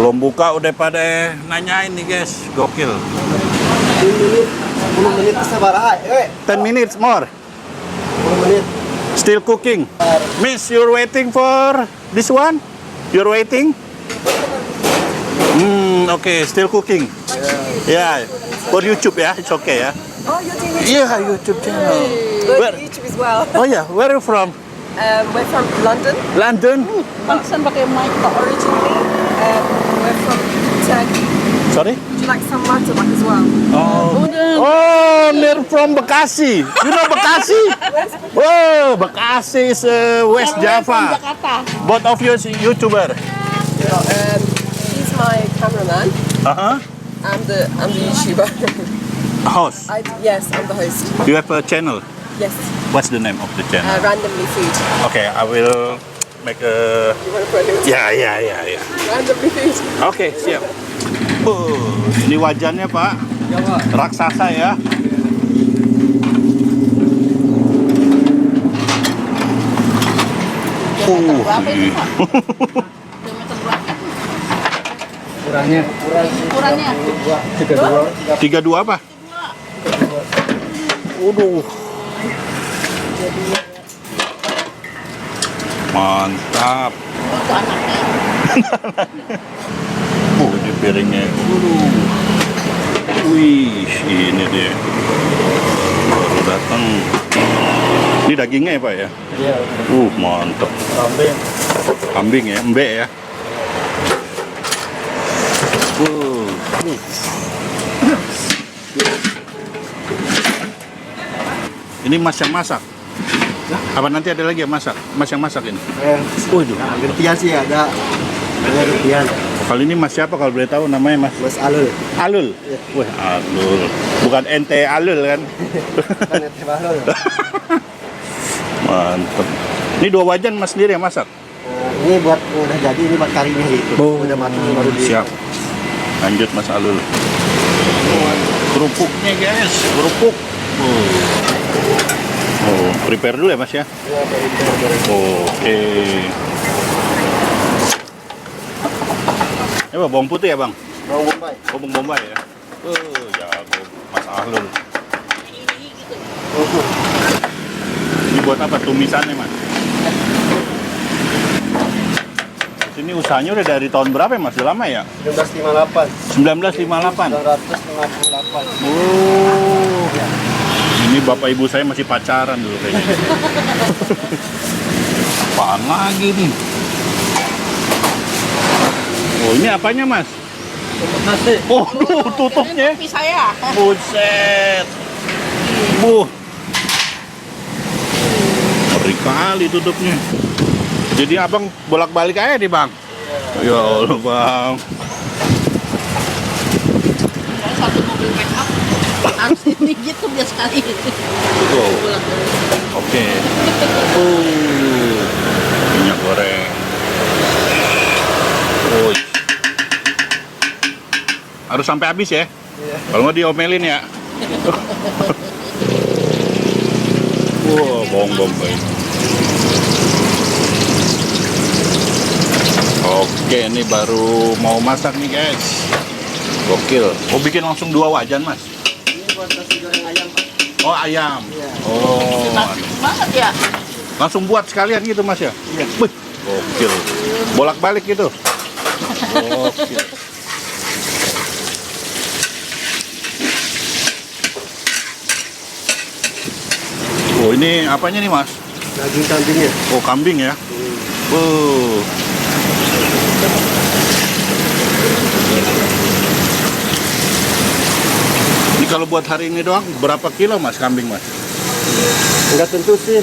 Belum buka udah pada nanyain nih guys, gokil. 10 menit sabaraha. 10 minutes more. 10 menit. Still cooking. Miss, you're waiting for this one? You're waiting? Okay, still cooking. Yeah, for YouTube ya, it's okay ya. Oh, you're doing YouTube? Yeah, YouTube channel. We're doing YouTube as well. Oh yeah, where are you from? We're from London. London? Pantesan pakai mic kok. Originally, we're from Turkey. Sorry? Would you like some martabak as well? Oh, they're from Bekasi. You know Bekasi? Oh, Bekasi is West Java. Jakarta. Both of you is YouTuber. He's my cameraman. I'm the YouTuber. Host. Yes, I'm the host. You have a channel. Yes, What's the name of the channel? randomly food. Okay, I will make a. You want to put it? Yeah. Randomly food. Oke, siap. Ini wajannya Pak. Ya, Pak. Raksasa ya. Berapa itu, Pak? Diameter berapa? Kurangnya. Ukurannya? 32 apa? Waduh. Mantap. Itu anaknya. Ini piringnya. Wih, ini dia. Baru datang. Ini dagingnya ya Pak ya? Iya. Mantap. Kambing. Kambing ya, embe ya. Ini Mas yang masak? Apa nanti ada lagi yang masak? Mas yang masak ini? Waduh. Nah, gantian sih ada. Ada gantian. Kali ini Mas siapa kalau boleh tahu namanya Mas? Mas Alul. Alul? Iya. Wah, Alul. Bukan ente Alul kan? Kan itu Alul. Mantep. Ini 2 wajan Mas sendiri yang masak? Ini buat udah jadi, ini buat karinya gitu. Udah matang baru di. Siap. Lanjut Mas Alul. Kerupuknya guys, kerupuk. Prepare dulu ya Mas ya? Iya, dari. Oke. Ini bawang putih ya Bang? Bawang bombay. Oh, bawang bombay ya? Jago Mas Alul. Ini buat apa? Tumisannya Mas? Ini usahanya udah dari tahun berapa ya Mas? Udah lama ya? 1958. 1958. 1958. Oh. Ini bapak ibu saya masih pacaran dulu kayaknya. Apaan lagi nih? Oh, ini apanya Mas? Nasi. Oh, tutupnya. Kopi saya. Buset. Ngeri kali tutupnya. Jadi abang bolak-balik aja nih Bang. Ya Allah Bang. Satu mobil make up. Harus ini gitu biasa sekali. Betul. Oke. Minyak goreng. Harus sampai habis ya? Iya. Kalau nggak diomelin ya. Bawang bombay. Oke, ini baru mau masak nih guys. Gokil. Oh, bikin langsung 2 wajan Mas? Ini buat nasi goreng ayam, Pak. Oh, ayam. Iya. Oh, Banget ya. langsung buat sekalian gitu Mas ya? Iya. Wih, gokil. Bolak-balik gitu. Gokil. Oh, ini apanya nih Mas? Daging kambingnya. Oh, kambing ya? Ini kalau buat hari ini doang berapa kilo Mas kambing Mas? Enggak tentu sih.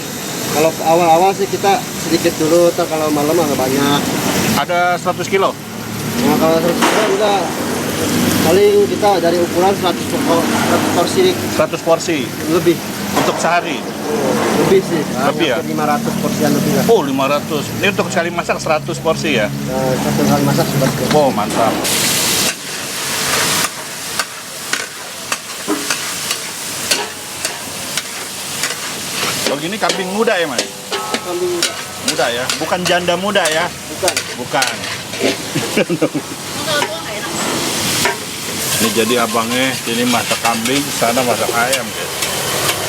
Kalau awal-awal sih kita sedikit dulu, kalau malam agak banyak. Ada 100 kilo? Nah, kalau 100 kilo enggak. Paling kita dari ukuran 100 porsi 100 porsi lebih. untuk sehari? Lebih sih. Lebih ya? 500 porsian lebih lah. Oh, 500. Ini untuk sekali masak 100 porsi ya? Satu kali masak sudah cukup. Oh, mantap. Oh, gini kambing muda ya, Mas? Kambing muda. Muda ya? Bukan janda muda ya? Bukan. Bukan. Kalau tua nggak enak. Ini jadi abangnya, ini masak kambing, sana masak ayam.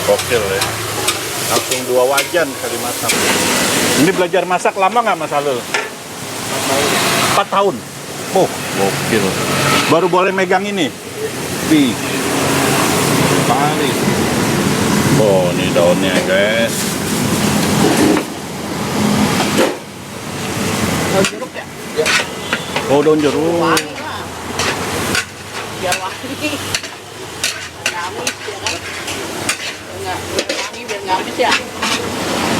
Gokil ya. Langsung 2 wajan kali masak. Ini belajar masak lama nggak Mas Halul? 4 tahun. Oh, gokil. Baru boleh megang ini. Pi. Kali. Oh, ini daunnya guys. Daun jeruk ya? Oh, daun jeruk. Wangi lah. Biar wangi. Nggak amis ya kan? Nggak biar wangi biar nggak amis ya.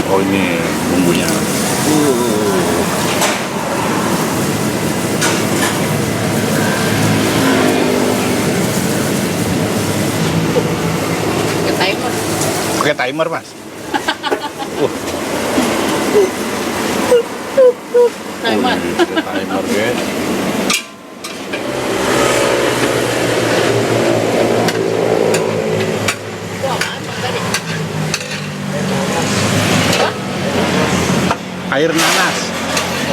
Oh, ini bumbunya. Ke timer. Pakai timer, Mas. Timer. Pakai timer, guys. Itu apaan Bang tadi? Air nanas.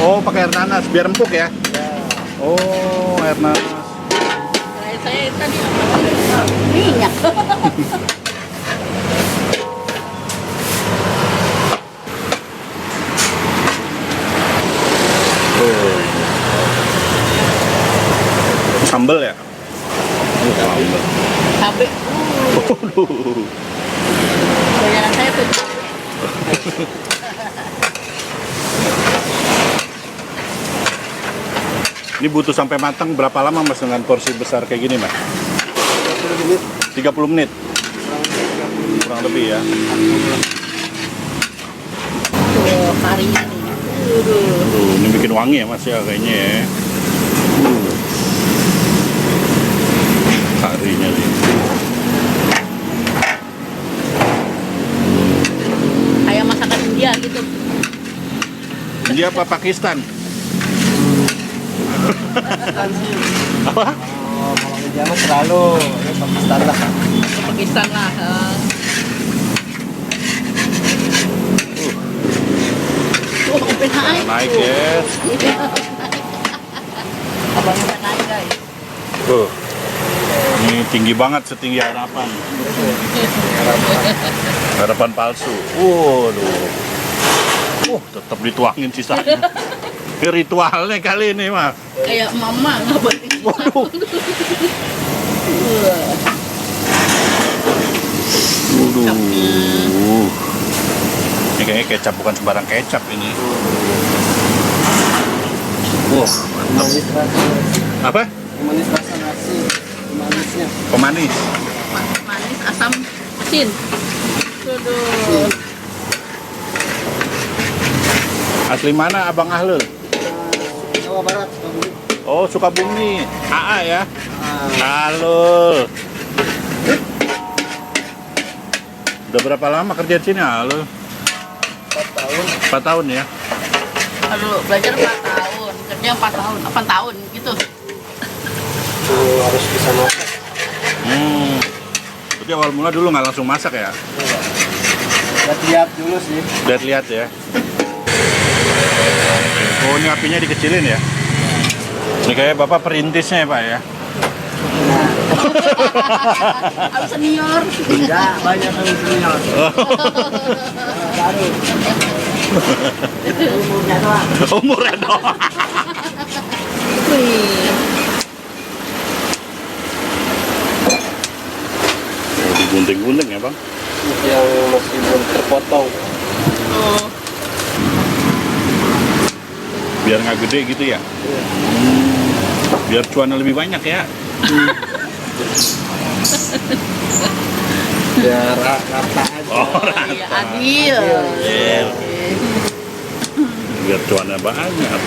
Oh, pakai air nanas biar empuk ya. Oh, air nanas. Kayak saya tadi apa? Minyak. Oh. Sambal ya? Sambal. Cabai. Waduh. Bayaran saya tuh. Ini butuh sampai matang berapa lama Mas dengan porsi besar kayak gini Mas? 30 menit. Kurang lebih ya. Tuh, karinya nih. Ini bikin wangi ya Mas ya kayaknya ya. Karinya nih. Kayak masakan India gitu. India apa Pakistan? Apa? Oh, kalau India mah terlalu ya Pakistan lah. Pakistan lah. Open high. Naik guys. Abang udah naik guys. Tuh. Ini tinggi banget, setinggi harapan. Harapan palsu. Waduh. Tetap dituangin sisanya. Ini ritualnya kali ini mah. Kayak mama nggak Waduh. Waduh. Ini kayaknya kecap, bukan sembarang kecap ini. Wah, mantap. Manis rasa. Apa? Manis rasa nasi. Manisnya. Pemanis. manis asam asin. Aduh. Asli mana Abang Ahlul? Jawa Barat, Sukabumi. Oh, Sukabumi. AA ya. Ah, Ahlul. Udah berapa lama kerja di sini Ahlul? 4 tahun. 4 tahun ya. Aduh, belajar 4 tahun, kerja 4 tahun, 8 tahun gitu. Tuh, harus bisa masak. Berarti awal mula dulu nggak langsung masak ya? Lihat dulu sih. Lihat ya. Oh, ini apinya dikecilin ya? Ini kayak Bapak perintisnya ya Pak ya? Harus senior. Enggak, banyak yang senior. Baru. Umurnya doang. Umurnya doang. Wih. Oh, digunting-gunting ya Bang? Yang masih belum terpotong. Oh, Biar nggak gede gitu ya? Biar cuannya lebih banyak ya? Biar rata aja. Oh, iya, adil. Adil. Biar cuannya banyak.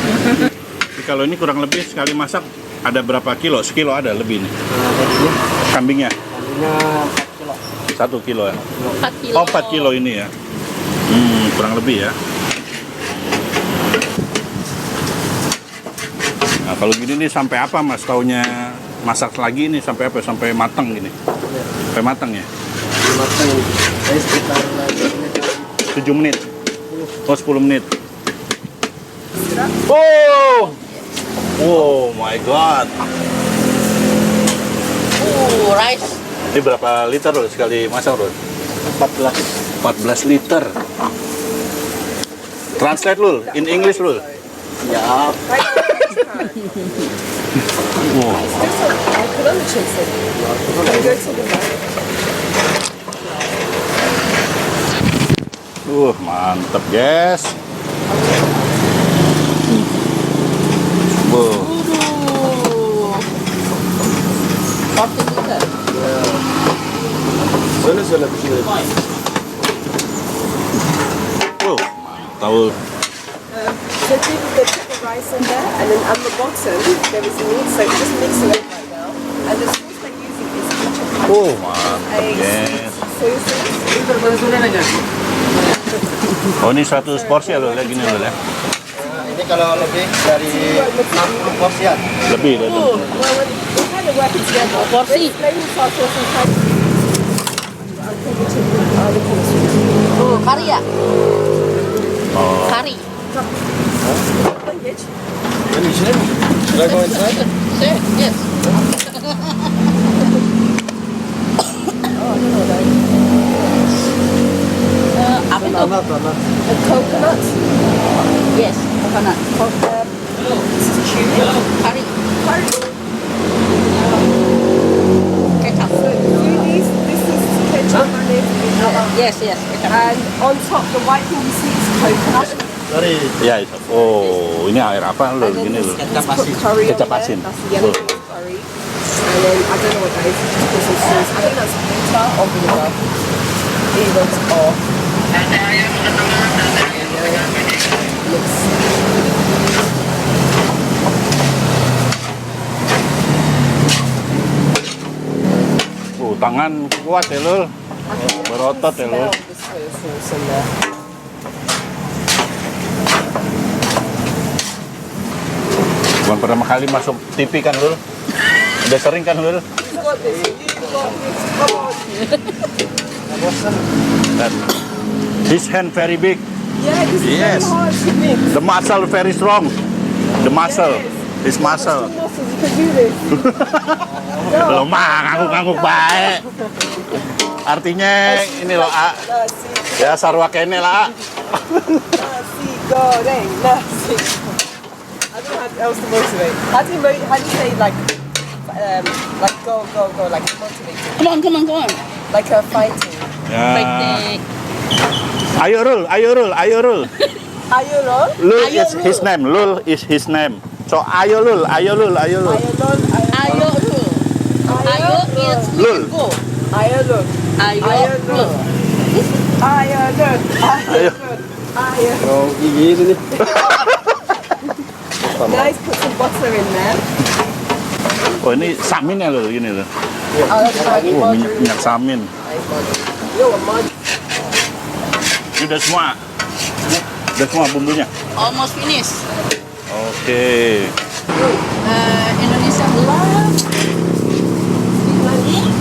Tapi kalau ini kurang lebih sekali masak ada berapa kilo? Sekilo ada lebih nih. Kambingnya Kambingnya 4 kilo. 1 kilo ya? 4 kilo. Oh, 4 kilo ini ya? Kurang lebih ya. Nah, kalau gini nih sampai apa Mas taunya masak lagi nih sampai apa? Sampai matang gini. Sampai matang ya? Matang. Saya sekitar 7 menit. Oh, 10 menit. Oh! Oh my god. Rice. Ini berapa liter loh sekali masak loh? 14 liter. Translate Lul, in English Lul. Ya. Wow. Alkalı mı çeksin? Hadi götürdüm ben. Mantep guys. Wow. 40 liter. Söyle bir şey. Wow. Mantap. So people they put the rice in there, and then on the bottom there is meat. So just mix it up right now. And the sauce they're using is ketchup, Oh mantap guys. soy sauce. Oh ini 100 porsi ya Lul, ya gini Lul ya. Ini kalau lebih dari 60 porsian. Lebih dari Well, we're kind of working together. Porsi. Explain the sauce and how. Kari ya? Oh. Kari. Geç. Ini içine mi? Should I go inside? Yes. Apa itu? Tanah. A coconut. Yes, coconut. This is cumin. Kari. Curry. Kecap. So through these, this is ketchup mayonnaise. Yes, kecap. And on top, the white thing you see is coconut. Dari Ya, oh ini air apa Lul, gini Lul. kecap Put asin. curry Kecap on there. asin. That's the yellow curry. And then I don't know what that is. Just put some sauce. I think that's butter or vinegar. Either or. Mix. Tangan kuat ya Lul. Berotot ya Lul. Smell the soy sauce in there. Bukan pertama kali masuk TV kan Lul? Udah sering kan Lul? You got this. You got this. Come on. That his hand very big. Yeah, this is Yes. very hard to mix. The muscle very strong. The muscle. Yes. His muscle. Some muscles, you can do this. Lemah, ngangguk-ngangguk baik. Artinya ini loh, A. Nasi, Ya sarwa kene lah, A. nasi goreng, nasi. I don't know how else to motivate. How do you say like go, like motivating, Come on. like fighting? Ya. Baik. Ayo Rul. Are you wrong? Lul Ayo, is his name. Lul is his name. So ayo Lul. Ayo lol, Ayo lu. Ayo it's Lul. go. ayo lol, Ayo Ayo lu. lu. ayo lol, Ayo. ayo. Oh, gigi ini nih. Guys, put some butter in there. Oh ini samin ya Lul, gini Lul. Oh, that's right. Oh minyak samin. Yo, mud. Ini udah semua. Udah semua bumbunya. Almost finish. Oke. Indonesia belum.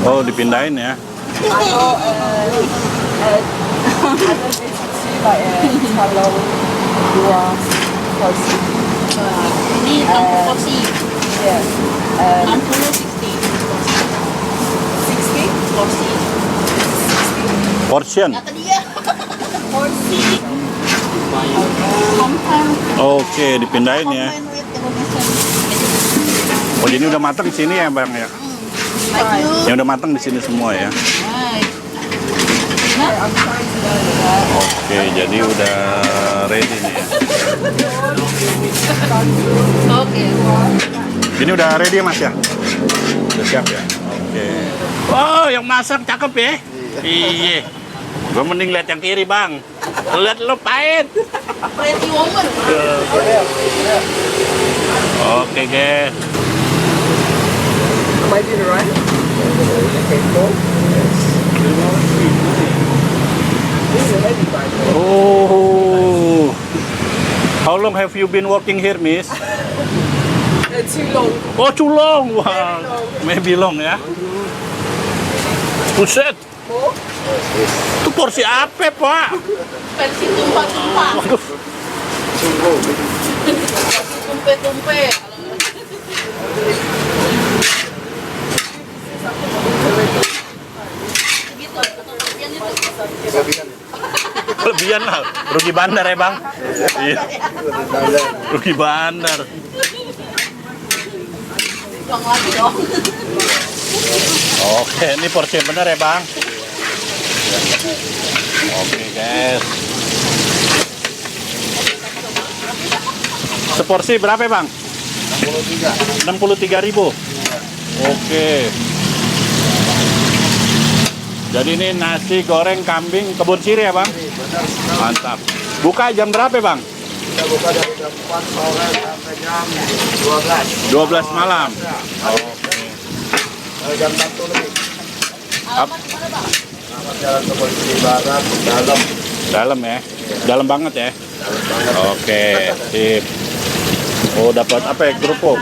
Oh dipindahin ya. I got talong, buah, porsi. Ini 60 porsi. Yeah. 60 60? porsi. Portion. Kata dia. Porsi. Compare Oke dipindahin ya. with Indonesian. Oh jadi udah matang di sini ya Bang ya. Like you. Yang udah matang di sini semua ya. Right. I'm trying to learn that. Oke jadi udah ready nih ya. Oke. Ini udah ready ya Mas ya? Udah siap ya? Oke. Oh, yang masak cakep ya? Iya. Gue mending lihat yang kiri, Bang. Lihat lo pahit. Pretty woman. Oke, guys. Am I doing it right? Okay, cool. This is a heavy bag. Oh. How long have you been working here, Miss? Too long. Oh, too long. Wow. Maybe long ya. Buset. More? Itu porsi apa, Pak? Versi tumpah-tumpah. Waduh. Tumpe-tumpe. Gitu, atau kelebihan itu. Kelebihan lah, rugi bandar ya bang. Iya, rugi bandar. Uang lagi dong. Oke, ini porsi yang benar ya bang. Oke guys. Seporsi berapa ya bang? 63.000. Oke. Jadi ini nasi goreng kambing kebun sirih ya bang? Mantap. Buka jam berapa ya bang? Kita buka dari jam 4 sore sampai jam 12. 12 malam. Jam 1 lebih. Alamat gimana bang? Alamat Jalan Kebun Sirih Barat, dalam. Dalam ya? Dalam banget ya? Dalam banget. Oke, sip. Oh dapat apa ya? Kerupuk.